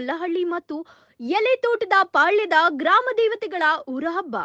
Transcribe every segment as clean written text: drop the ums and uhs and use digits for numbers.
ಗೊಲ್ಲಹಳ್ಳಿ ಮತ್ತು ಎಲೆತೋಟದ ಪಾಳ್ಯದ ಗ್ರಾಮ ದೇವತೆಗಳ ಊರ ಹಬ್ಬ.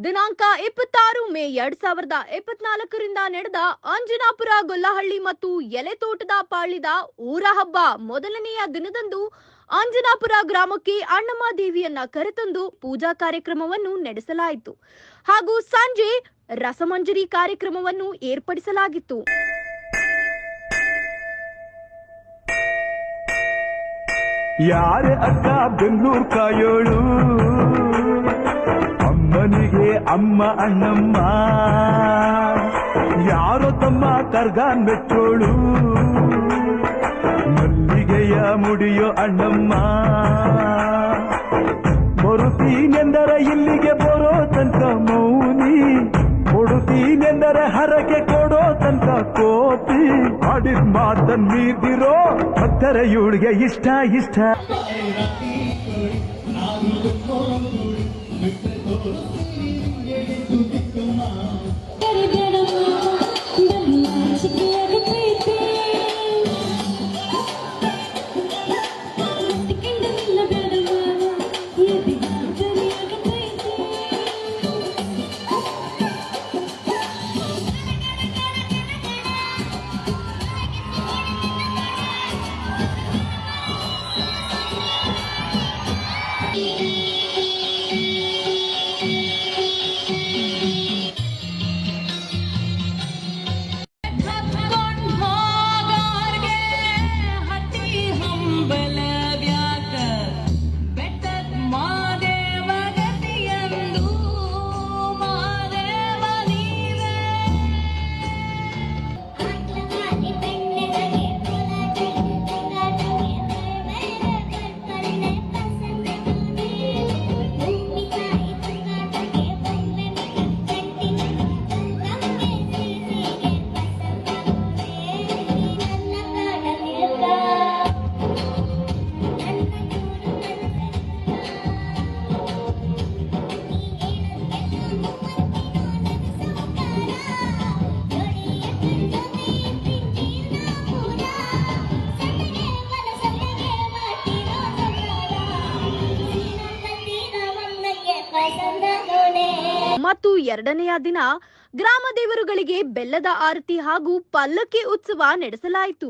ದಿನಾಂಕ 26 ಮೇ 2024ರಿಂದ ನಡೆದ ಅಂಜನಾಪುರ ಗೊಲ್ಲಹಳ್ಳಿ ಮತ್ತು ಎಲೆತೋಟದ ಪಾಳ್ಯದ ಊರ ಹಬ್ಬ ಮೊದಲನೆಯ ದಿನದಂದು ಅಂಜನಾಪುರ ಗ್ರಾಮಕ್ಕೆ ಅಣ್ಣಮ್ಮ ದೇವಿಯನ್ನ ಕರೆತಂದು ಪೂಜಾ ಕಾರ್ಯಕ್ರಮವನ್ನು ನಡೆಸಲಾಯಿತು ಹಾಗೂ ಸಂಜೆ ರಸಮಂಜರಿ ಕಾರ್ಯಕ್ರಮವನ್ನು ಏರ್ಪಡಿಸಲಾಗಿತ್ತು. ಯಾರೇ ಅಕ್ಕ ಬೆಂಗಳೂರು ಕಾಯೋಳು, ಅಮ್ಮನಿಗೆ ಅಮ್ಮ ಅಣ್ಣಮ್ಮ, ಯಾರೋ ತಮ್ಮ ಕರ್ಗಾನ್ ಮೆಚ್ಚೋಳು, ಮಲ್ಲಿಗೆಯ ಮುಡಿಯೋ ಅಣ್ಣಮ್ಮ. ಬರುತ್ತೀನೆಂದರೆ ಇಲ್ಲಿಗೆ ಬರೋ ತನಕ ಮೌನಿ, ಕೊಡುತ್ತೀನೆಂದರೆ ಹರಕೆ ಕೊಡೋ ತನಕ ಕೋತಿ. ಆಡಿದ ಮಾತನ್ ಮೀದಿರೋ ಭಕ್ತರ ಇವಳಿಗೆ ಇಷ್ಟ ಇಷ್ಟ. ಮತ್ತು ಎರಡನೆಯ ದಿನ ಗ್ರಾಮ ದೇವರುಗಳಿಗೆ ಬೆಲ್ಲದ ಆರತಿ ಹಾಗೂ ಪಲ್ಲಕ್ಕಿ ಉತ್ಸವ ನಡೆಸಲಾಯಿತು.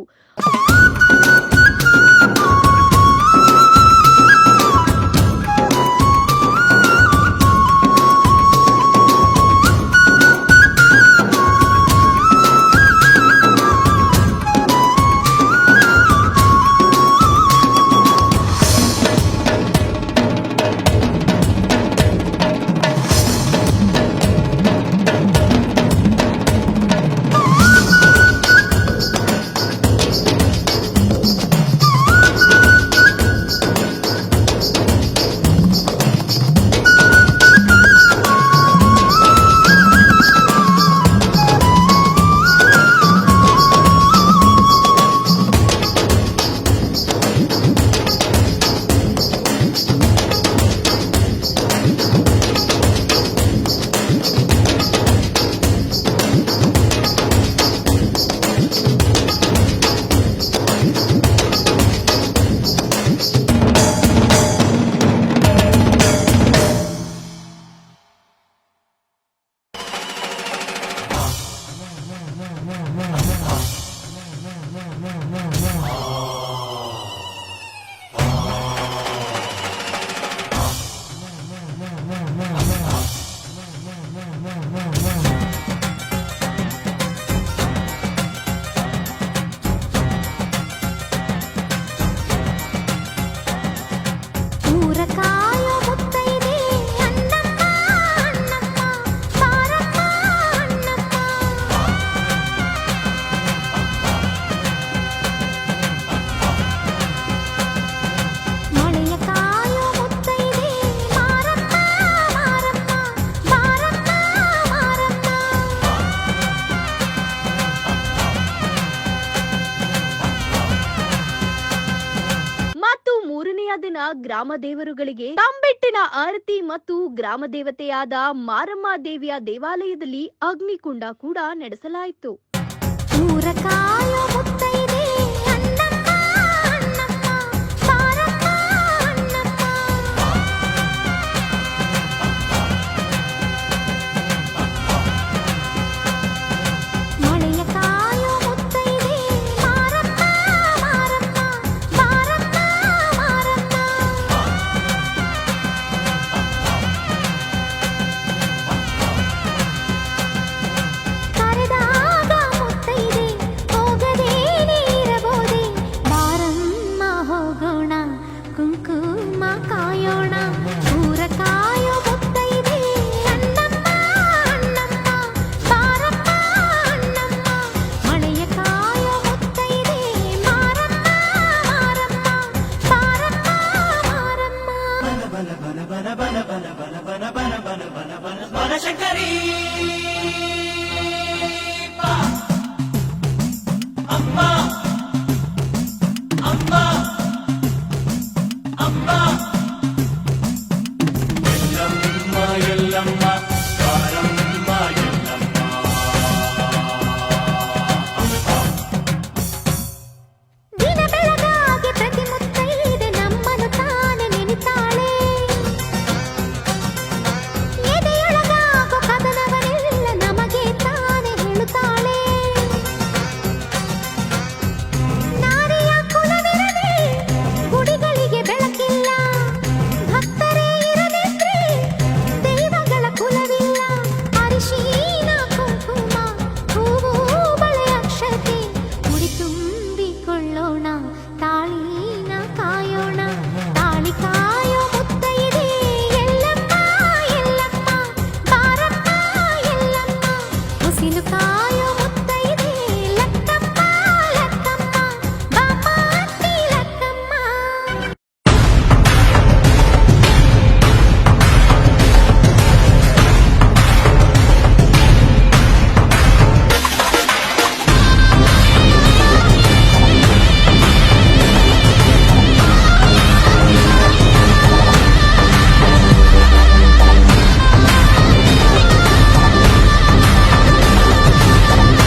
ಮೂರನೆಯ ದಿನ ಗ್ರಾಮ ದೇವರುಗಳಿಗೆ ತಂಬೆಟ್ಟಿನ ಆರತಿ ಮತ್ತು ಗ್ರಾಮ ದೇವತೆಯಾದ ಮಾರಮ್ಮ ದೇವಿಯ ದೇವಾಲಯದಲ್ಲಿ ಅಗ್ನಿಕುಂಡ ಕೂಡ ನಡೆಸಲಾಯಿತು. ಊರಕಾಯೋ ಮುತ್ತೈದೆ ಅನ್ನಮ್ಮ ಅನ್ನಮ್ಮ ಬಾರಮ್ಮ ಅನ್ನಮ್ಮ ಮಳೆಯ ಕಾಯೋ ಮುತ್ತೈದೆ ಮಾರಮ್ಮ ಮಾರಮ್ಮ ಬಾರಮ್ಮ ಮಾರಮ್ಮ ಕರೆದಾಗ ಮುತ್ತೈದೆ ಹೋಗದೇ ನೀರಬೋದೆ ಬಾರಮ್ಮ ಹೋಗೋಣ ಕುಂಕುಮ ಕಾಯೋಣ ಊರ ಕಾಯೋ ಮುತ್ತೈದೆ ಅನ್ನಮ್ಮ ಅನ್ನಮ್ಮ ಬಾರಮ್ಮ ಅನ್ನಮ್ಮ ಮಳೆಯ ಕಾಯೋ ಮುತ್ತೈದೆ ಮಾರಮ್ಮ ಮಾರಮ್ಮ ಬಾರಮ್ಮ ಮಾರಮ್ಮ ಬನಶಂಕರಿ ಅಮ್ಮ ಅಮ್ಮ ಅಮ್ಮ